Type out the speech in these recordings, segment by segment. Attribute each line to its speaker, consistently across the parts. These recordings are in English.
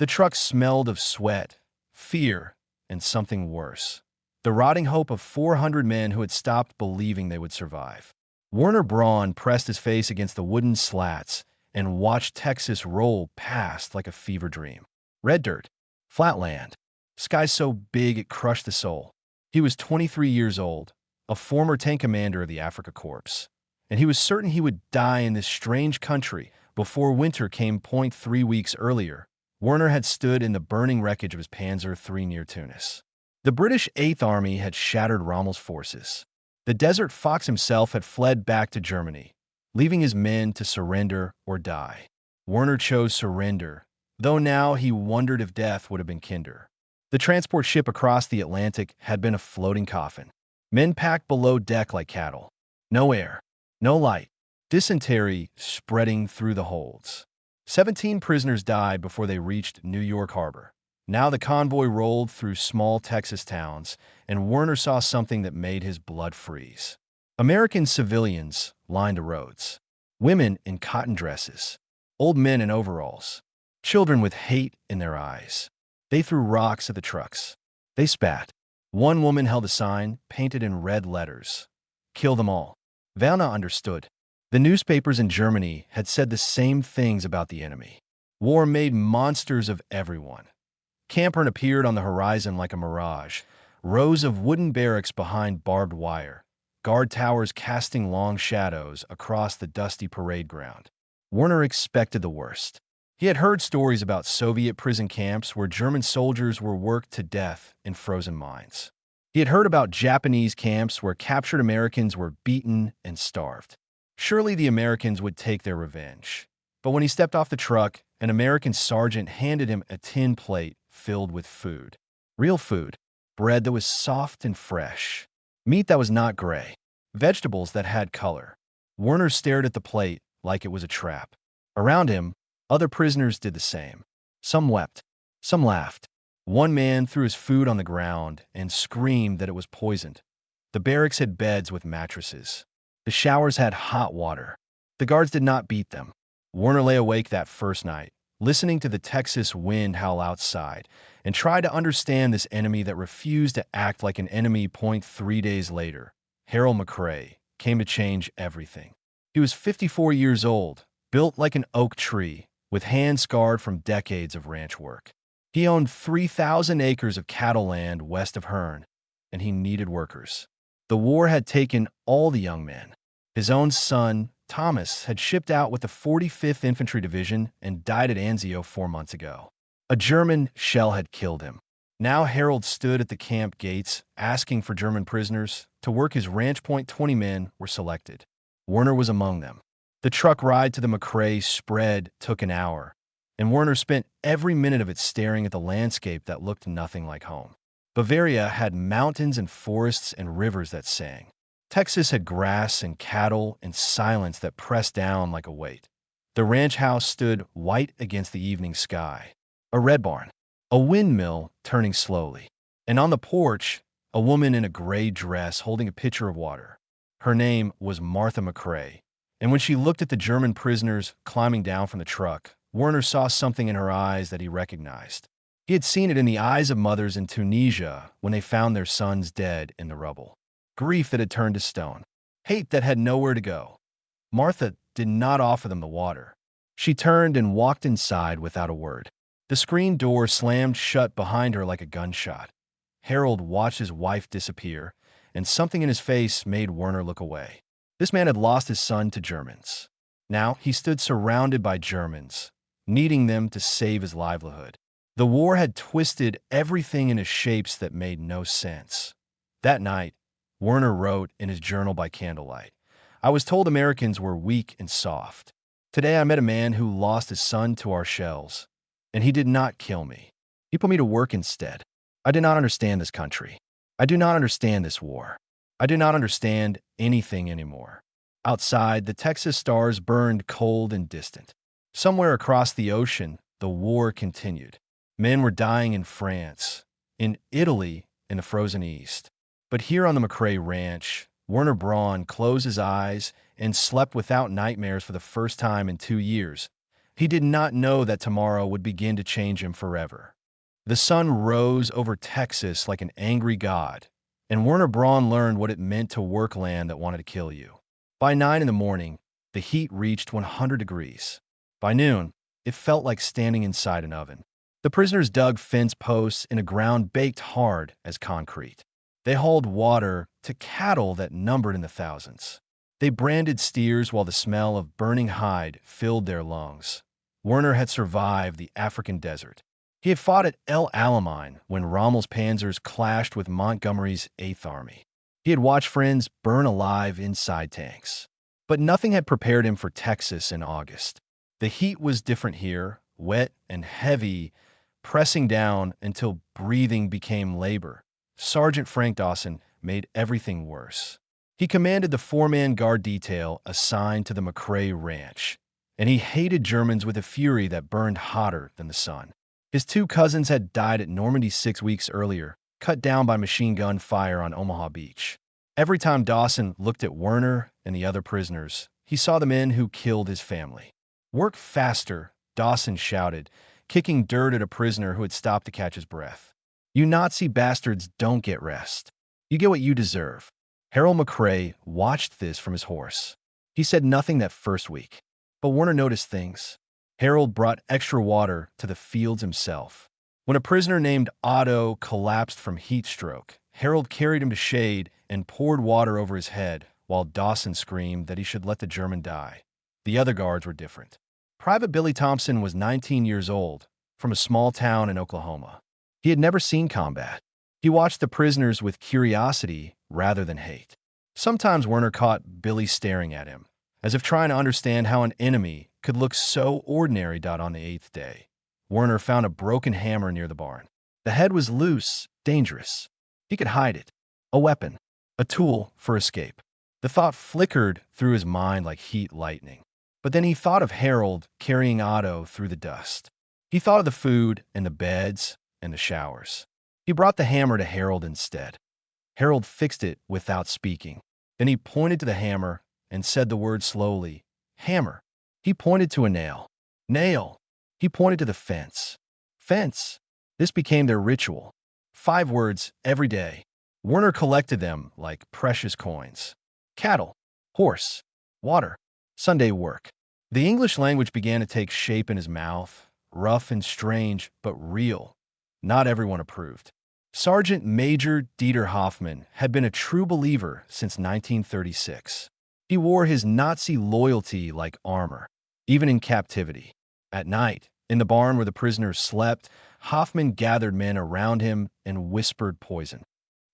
Speaker 1: The truck smelled of sweat, fear, and something worse. The rotting hope of 400 men who had stopped believing they would survive. Werner Braun pressed his face against the wooden slats and watched Texas roll past like a fever dream. Red dirt, flat land, sky so big it crushed the soul. He was 23 years old, a former tank commander of the Afrika Korps, and he was certain he would die in this strange country before winter came. 3 weeks earlier, Werner had stood in the burning wreckage of his Panzer III near Tunis. The British Eighth Army had shattered Rommel's forces. The Desert Fox himself had fled back to Germany, leaving his men to surrender or die. Werner chose surrender, though now he wondered if death would have been kinder. The transport ship across the Atlantic had been a floating coffin. Men packed below deck like cattle. No air, no light, dysentery spreading through the holds. 17 prisoners died before they reached New York Harbor. Now the convoy rolled through small Texas towns, and Werner saw something that made his blood freeze. American civilians lined the roads. Women in cotton dresses. Old men in overalls. Children with hate in their eyes. They threw rocks at the trucks. They spat. One woman held a sign painted in red letters. Kill them all. Werner understood. The newspapers in Germany had said the same things about the enemy. War made monsters of everyone. Kampern appeared on the horizon like a mirage. Rows of wooden barracks behind barbed wire. Guard towers casting long shadows across the dusty parade ground. Werner expected the worst. He had heard stories about Soviet prison camps where German soldiers were worked to death in frozen mines. He had heard about Japanese camps where captured Americans were beaten and starved. Surely the Americans would take their revenge. But when he stepped off the truck, an American sergeant handed him a tin plate filled with food. Real food. Bread that was soft and fresh. Meat that was not gray. Vegetables that had color. Werner stared at the plate like it was a trap. Around him, other prisoners did the same. Some wept. Some laughed. One man threw his food on the ground and screamed that it was poisoned. The barracks had beds with mattresses. The showers had hot water. The guards did not beat them. Werner lay awake that first night, listening to the Texas wind howl outside, and tried to understand this enemy that refused to act like an enemy. 3 days later, Harold McCrae came to change everything. He was 54 years old, built like an oak tree, with hands scarred from decades of ranch work. He owned 3,000 acres of cattle land west of Hearne, and he needed workers. The war had taken all the young men. His own son, Thomas, had shipped out with the 45th Infantry Division and died at Anzio 4 months ago. A German shell had killed him. Now Harold stood at the camp gates, asking for German prisoners to work his ranch. 20 men were selected. Werner was among them. The truck ride to the McCrae spread took an hour, and Werner spent every minute of it staring at the landscape that looked nothing like home. Bavaria had mountains and forests and rivers that sang. Texas had grass and cattle and silence that pressed down like a weight. The ranch house stood white against the evening sky. A red barn. A windmill turning slowly. And on the porch, a woman in a gray dress holding a pitcher of water. Her name was Martha McCrae. And when she looked at the German prisoners climbing down from the truck, Werner saw something in her eyes that he recognized. He had seen it in the eyes of mothers in Tunisia when they found their sons dead in the rubble. Grief that had turned to stone. Hate that had nowhere to go. Martha did not offer them the water. She turned and walked inside without a word. The screen door slammed shut behind her like a gunshot. Harold watched his wife disappear, and something in his face made Werner look away. This man had lost his son to Germans. Now he stood surrounded by Germans, needing them to save his livelihood. The war had twisted everything into shapes that made no sense. That night, Werner wrote in his journal by candlelight, "I was told Americans were weak and soft. Today I met a man who lost his son to our shells, and he did not kill me. He put me to work instead. I did not understand this country. I do not understand this war. I do not understand anything anymore." Outside, the Texas stars burned cold and distant. Somewhere across the ocean, the war continued. Men were dying in France, in Italy, in the frozen East. But here on the McCrae Ranch, Werner Braun closed his eyes and slept without nightmares for the first time in 2 years, He did not know that tomorrow would begin to change him forever. The sun rose over Texas like an angry god, and Werner Braun learned what it meant to work land that wanted to kill you. By 9 in the morning, the heat reached 100 degrees. By noon, it felt like standing inside an oven. The prisoners dug fence posts in a ground baked hard as concrete. They hauled water to cattle that numbered in the thousands. They branded steers while the smell of burning hide filled their lungs. Werner had survived the African desert. He had fought at El Alamein when Rommel's panzers clashed with Montgomery's Eighth Army. He had watched friends burn alive inside tanks. But nothing had prepared him for Texas in August. The heat was different here, wet and heavy, pressing down until breathing became labor. Sergeant Frank Dawson made everything worse. He commanded the 4-man guard detail assigned to the McCrae Ranch, and he hated Germans with a fury that burned hotter than the sun. His 2 cousins had died at Normandy 6 weeks earlier, cut down by machine gun fire on Omaha Beach. Every time Dawson looked at Werner and the other prisoners, he saw the men who killed his family. "Work faster," Dawson shouted, kicking dirt at a prisoner who had stopped to catch his breath. "You Nazi bastards don't get rest. You get what you deserve." Harold McCrae watched this from his horse. He said nothing that first week, but Werner noticed things. Harold brought extra water to the fields himself. When a prisoner named Otto collapsed from heat stroke, Harold carried him to shade and poured water over his head, while Dawson screamed that he should let the German die. The other guards were different. Private Billy Thompson was 19 years old, from a small town in Oklahoma. He had never seen combat. He watched the prisoners with curiosity rather than hate. Sometimes Werner caught Billy staring at him, as if trying to understand how an enemy could look so ordinary. On the 8th day, Werner found a broken hammer near the barn. The head was loose, dangerous. He could hide it. A weapon. A tool for escape. The thought flickered through his mind like heat lightning. But then he thought of Harold carrying Otto through the dust. He thought of the food and the beds and the showers. He brought the hammer to Harold instead. Harold fixed it without speaking. Then he pointed to the hammer and said the word slowly, "Hammer." He pointed to a nail. "Nail." He pointed to the fence. "Fence." This became their ritual. 5 words every day. Werner collected them like precious coins. Cattle, horse, water, Sunday work. The English language began to take shape in his mouth, rough and strange, but real. Not everyone approved. Sergeant Major Dieter Hoffmann had been a true believer since 1936. He wore his Nazi loyalty like armor, even in captivity. At night, in the barn where the prisoners slept, Hoffmann gathered men around him and whispered poison.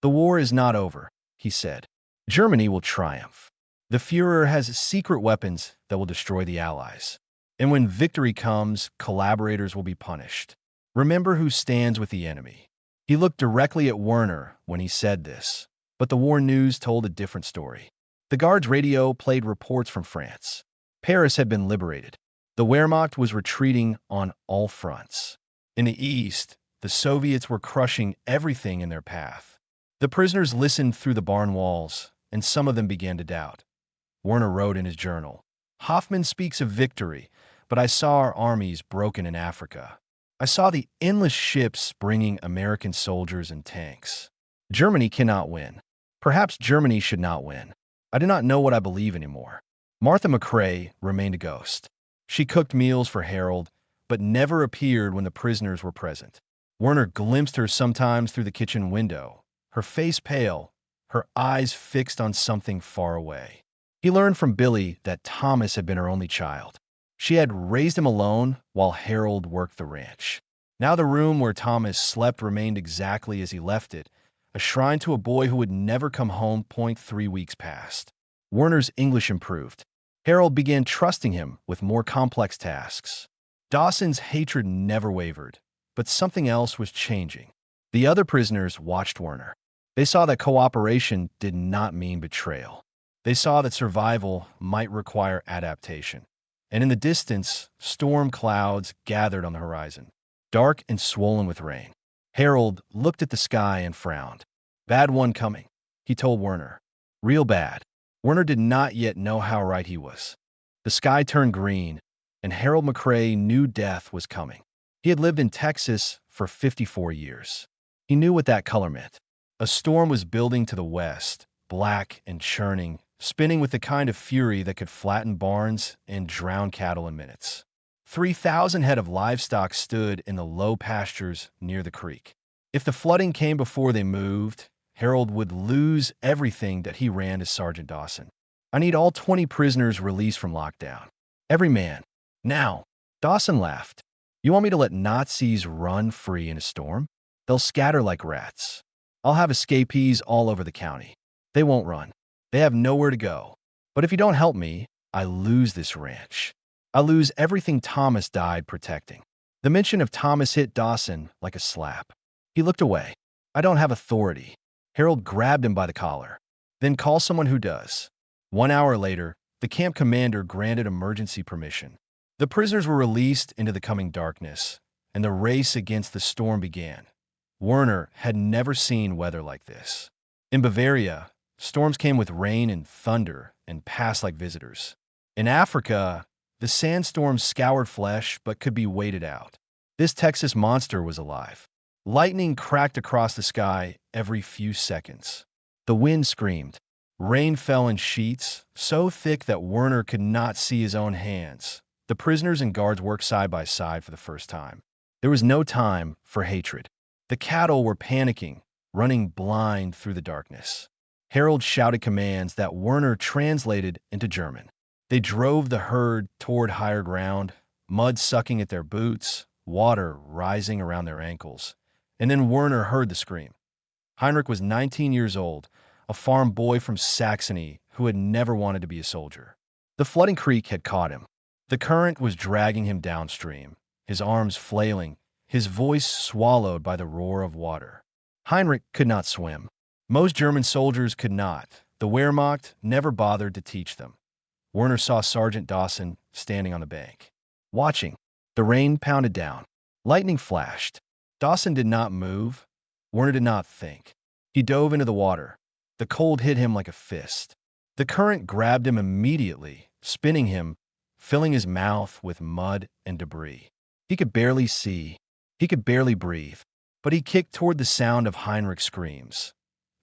Speaker 1: "The war is not over," he said. "Germany will triumph. The Führer has secret weapons that will destroy the Allies. And when victory comes, collaborators will be punished. Remember who stands with the enemy." He looked directly at Werner when he said this, but the war news told a different story. The guard's radio played reports from France. Paris had been liberated. The Wehrmacht was retreating on all fronts. In the east, the Soviets were crushing everything in their path. The prisoners listened through the barn walls, and some of them began to doubt. Werner wrote in his journal, "Hoffmann speaks of victory, but I saw our armies broken in Africa. I saw the endless ships bringing American soldiers and tanks. Germany cannot win. Perhaps Germany should not win. I do not know what I believe anymore." Martha McCrae remained a ghost. She cooked meals for Harold, but never appeared when the prisoners were present. Werner glimpsed her sometimes through the kitchen window, her face pale, her eyes fixed on something far away. He learned from Billy that Thomas had been her only child. She had raised him alone while Harold worked the ranch. Now the room where Thomas slept remained exactly as he left it, a shrine to a boy who would never come home. 3 weeks passed. Werner's English improved. Harold began trusting him with more complex tasks. Dawson's hatred never wavered, but something else was changing. The other prisoners watched Werner. They saw that cooperation did not mean betrayal. They saw that survival might require adaptation. And in the distance, storm clouds gathered on the horizon, dark and swollen with rain. Harold looked at the sky and frowned. "Bad one coming," he told Werner. "Real bad." Werner did not yet know how right he was. The sky turned green, and Harold McCrae knew death was coming. He had lived in Texas for 54 years. He knew what that color meant. A storm was building to the west, black and churning, spinning with the kind of fury that could flatten barns and drown cattle in minutes. 3,000 head of livestock stood in the low pastures near the creek. If the flooding came before they moved, Harold would lose everything that he ran as Sergeant Dawson. I need all 20 prisoners released from lockdown. Every man. Now. Dawson laughed. You want me to let Nazis run free in a storm? They'll scatter like rats. I'll have escapees all over the county. They won't run. They have nowhere to go. But if you don't help me, I lose this ranch. I lose everything Thomas died protecting. The mention of Thomas hit Dawson like a slap. He looked away. I don't have authority. Harold grabbed him by the collar. Then call someone who does. 1 hour later, the camp commander granted emergency permission. The prisoners were released into the coming darkness, and the race against the storm began. Werner had never seen weather like this. In Bavaria, storms came with rain and thunder and passed like visitors. In Africa, the sandstorms scoured flesh but could be waited out. This Texas monster was alive. Lightning cracked across the sky every few seconds. The wind screamed. Rain fell in sheets, so thick that Werner could not see his own hands. The prisoners and guards worked side by side for the first time. There was no time for hatred. The cattle were panicking, running blind through the darkness. Harold shouted commands that Werner translated into German. They drove the herd toward higher ground, mud sucking at their boots, water rising around their ankles. And then Werner heard the scream. Heinrich was 19 years old, a farm boy from Saxony who had never wanted to be a soldier. The flooding creek had caught him. The current was dragging him downstream, his arms flailing, his voice swallowed by the roar of water. Heinrich could not swim. Most German soldiers could not. The Wehrmacht never bothered to teach them. Werner saw Sergeant Dawson standing on the bank. Watching, the rain pounded down. Lightning flashed. Dawson did not move. Werner did not think. He dove into the water. The cold hit him like a fist. The current grabbed him immediately, spinning him, filling his mouth with mud and debris. He could barely see. He could barely breathe. But he kicked toward the sound of Heinrich's screams.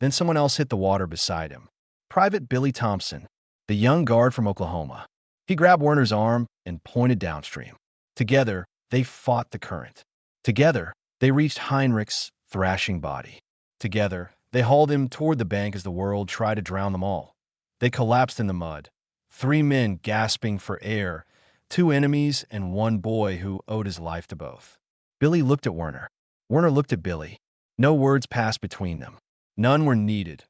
Speaker 1: Then someone else hit the water beside him. Private Billy Thompson, the young guard from Oklahoma. He grabbed Werner's arm and pointed downstream. Together, they fought the current. Together, they reached Heinrich's thrashing body. Together, they hauled him toward the bank as the world tried to drown them all. They collapsed in the mud. 3 men gasping for air, 2 enemies and 1 boy who owed his life to both. Billy looked at Werner. Werner looked at Billy. No words passed between them. None were needed.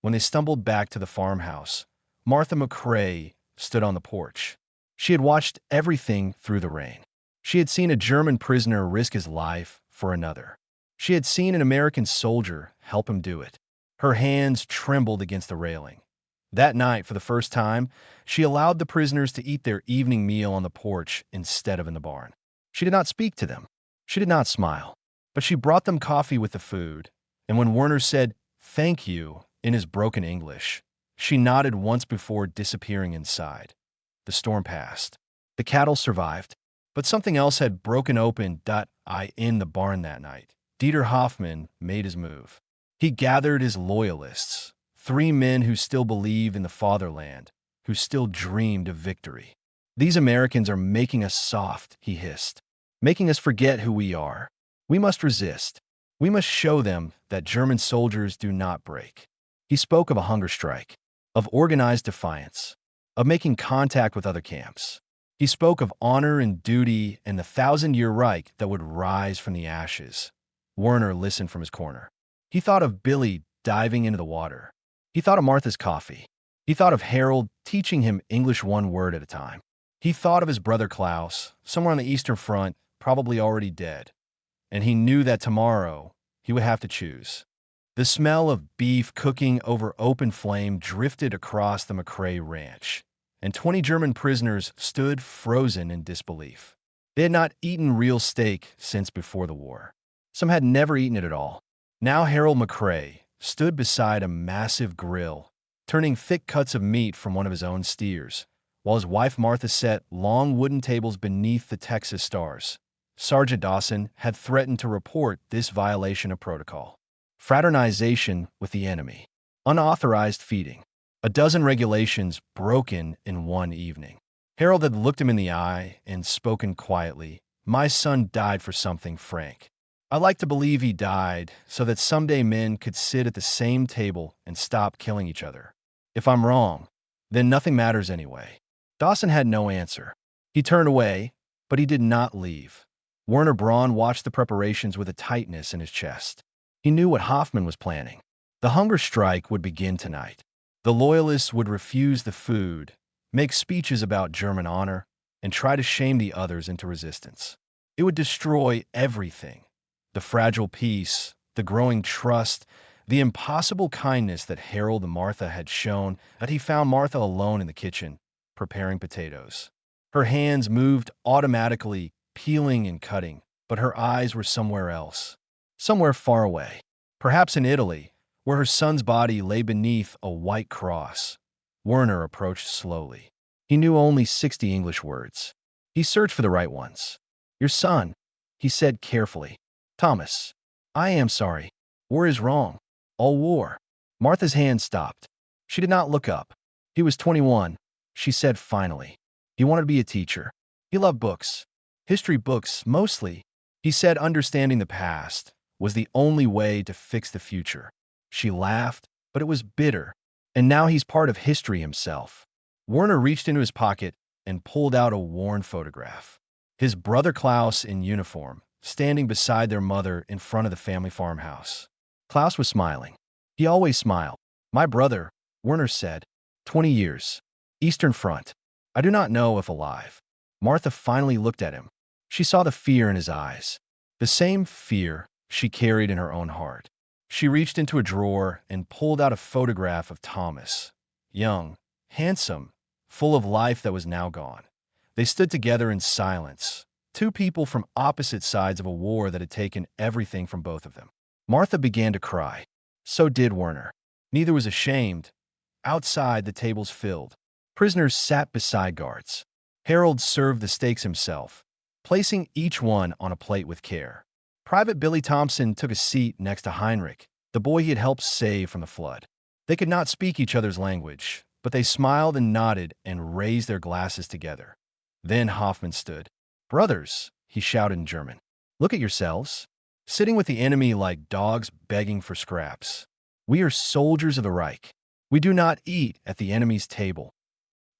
Speaker 1: When they stumbled back to the farmhouse, Martha McCrae stood on the porch. She had watched everything through the rain. She had seen a German prisoner risk his life for another. She had seen an American soldier help him do it. Her hands trembled against the railing. That night, for the first time, she allowed the prisoners to eat their evening meal on the porch instead of in the barn. She did not speak to them. She did not smile. But she brought them coffee with the food, and when Werner said, "Thank you," in his broken English, she nodded once before disappearing inside. The storm passed. The cattle survived, but something else had broken open in the barn that night. Dieter Hoffmann made his move. He gathered his loyalists, 3 men who still believed in the fatherland, who still dreamed of victory. "These Americans are making us soft," he hissed, "making us forget who we are. We must resist. We must show them that German soldiers do not break." He spoke of a hunger strike, of organized defiance, of making contact with other camps. He spoke of honor and duty and the 1,000-year Reich that would rise from the ashes. Werner listened from his corner. He thought of Billy diving into the water. He thought of Martha's coffee. He thought of Harold teaching him English 1 word at a time. He thought of his brother Klaus, somewhere on the Eastern Front, probably already dead. And he knew that tomorrow he would have to choose. The smell of beef cooking over open flame drifted across the McCrae ranch, and 20 German prisoners stood frozen in disbelief. They had not eaten real steak since before the war. Some had never eaten it at all. Now Harold McCrae stood beside a massive grill, turning thick cuts of meat from one of his own steers, while his wife Martha set long wooden tables beneath the Texas stars. Sergeant Dawson had threatened to report this violation of protocol. Fraternization with the enemy. Unauthorized feeding. A dozen regulations broken in one evening. Harold had looked him in the eye and spoken quietly. My son died for something, Frank. I like to believe he died so that someday men could sit at the same table and stop killing each other. If I'm wrong, then nothing matters anyway. Dawson had no answer. He turned away, but he did not leave. Werner Braun watched the preparations with a tightness in his chest. He knew what Hoffman was planning. The hunger strike would begin tonight. The Loyalists would refuse the food, make speeches about German honor, and try to shame the others into resistance. It would destroy everything. The fragile peace, the growing trust, the impossible kindness that Harold and Martha had shown. That he found Martha alone in the kitchen, preparing potatoes. Her hands moved automatically, peeling and cutting, but her eyes were somewhere else. Somewhere far away. Perhaps in Italy, where her son's body lay beneath a white cross. Werner approached slowly. He knew only 60 English words. He searched for the right ones. Your son, he said carefully. Thomas, I am sorry. War is wrong. All war. Martha's hand stopped. She did not look up. He was 21, she said finally. He wanted to be a teacher. He loved books. History books, mostly. He said understanding the past was the only way to fix the future. She laughed, but it was bitter. And now he's part of history himself. Werner reached into his pocket and pulled out a worn photograph. His brother Klaus in uniform, standing beside their mother in front of the family farmhouse. Klaus was smiling. He always smiled. My brother, Werner said. 20 years. Eastern Front. I do not know if alive. Martha finally looked at him. She saw the fear in his eyes. The same fear she carried in her own heart. She reached into a drawer and pulled out a photograph of Thomas. Young, handsome, full of life that was now gone. They stood together in silence, two people from opposite sides of a war that had taken everything from both of them. Martha began to cry. So did Werner. Neither was ashamed. Outside, the tables filled. Prisoners sat beside guards. Harold served the steaks himself, placing each one on a plate with care. Private Billy Thompson took a seat next to Heinrich, the boy he had helped save from the flood. They could not speak each other's language, but they smiled and nodded and raised their glasses together. Then Hoffman stood. Brothers, he shouted in German, look at yourselves. Sitting with the enemy like dogs begging for scraps. We are soldiers of the Reich. We do not eat at the enemy's table.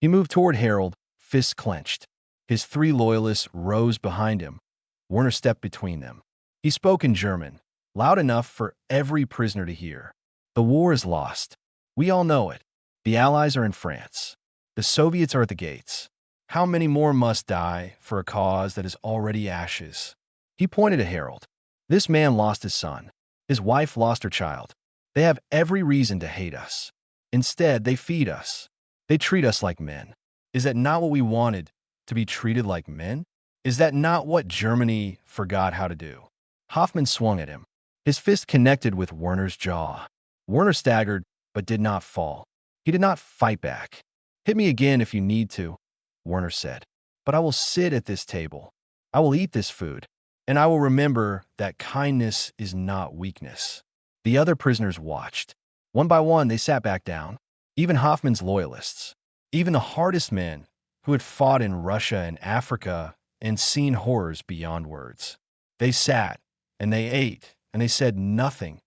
Speaker 1: He moved toward Harold, fists clenched. His 3 loyalists rose behind him. Werner stepped between them. He spoke in German, loud enough for every prisoner to hear. The war is lost. We all know it. The Allies are in France. The Soviets are at the gates. How many more must die for a cause that is already ashes? He pointed at Harold. This man lost his son. His wife lost her child. They have every reason to hate us. Instead, they feed us. They treat us like men. Is that not what we wanted, to be treated like men? Is that not what Germany forgot how to do? Hoffman swung at him. His fist connected with Werner's jaw. Werner staggered, but did not fall. He did not fight back. Hit me again if you need to, Werner said. But I will sit at this table. I will eat this food. And I will remember that kindness is not weakness. The other prisoners watched. One by one, they sat back down. Even Hoffman's loyalists. Even the hardest men who had fought in Russia and Africa and seen horrors beyond words. They sat, and they ate, and they said nothing.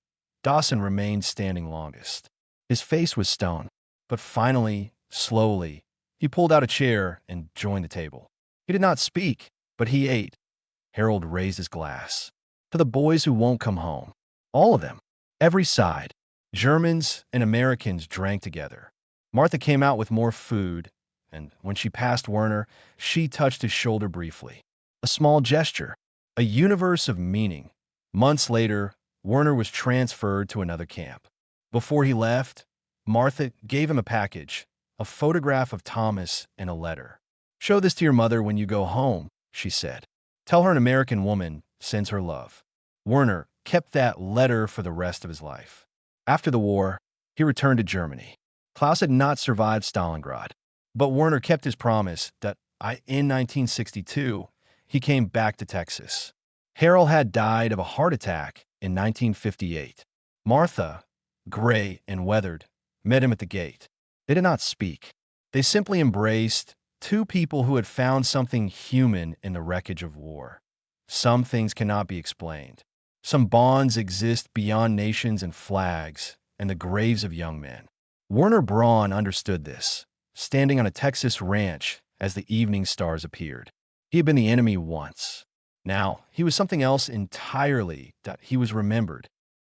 Speaker 1: Dawson remained standing longest. His face was stone. But finally, slowly, he pulled out a chair and joined the table. He did not speak, but he ate. Harold raised his glass. To the boys who won't come home. All of them. Every side. Germans and Americans drank together. Martha came out with more food, and when she passed Werner, she touched his shoulder briefly. A small gesture. A universe of meaning. Months later, Werner was transferred to another camp. Before he left, Martha gave him a package, a photograph of Thomas and a letter. Show this to your mother when you go home, she said. Tell her an American woman sends her love. Werner kept that letter for the rest of his life. After the war, he returned to Germany. Klaus had not survived Stalingrad. But Werner kept his promise that in 1962, he came back to Texas. Harold had died of a heart attack in 1958. Martha, gray and weathered, met him at the gate. They did not speak. They simply embraced two people who had found something human in the wreckage of war. Some things cannot be explained. Some bonds exist beyond nations and flags and the graves of young men. Werner Braun understood this, standing on a Texas ranch as the evening stars appeared. He had been the enemy once. Now, he was something else entirely that he was remembered.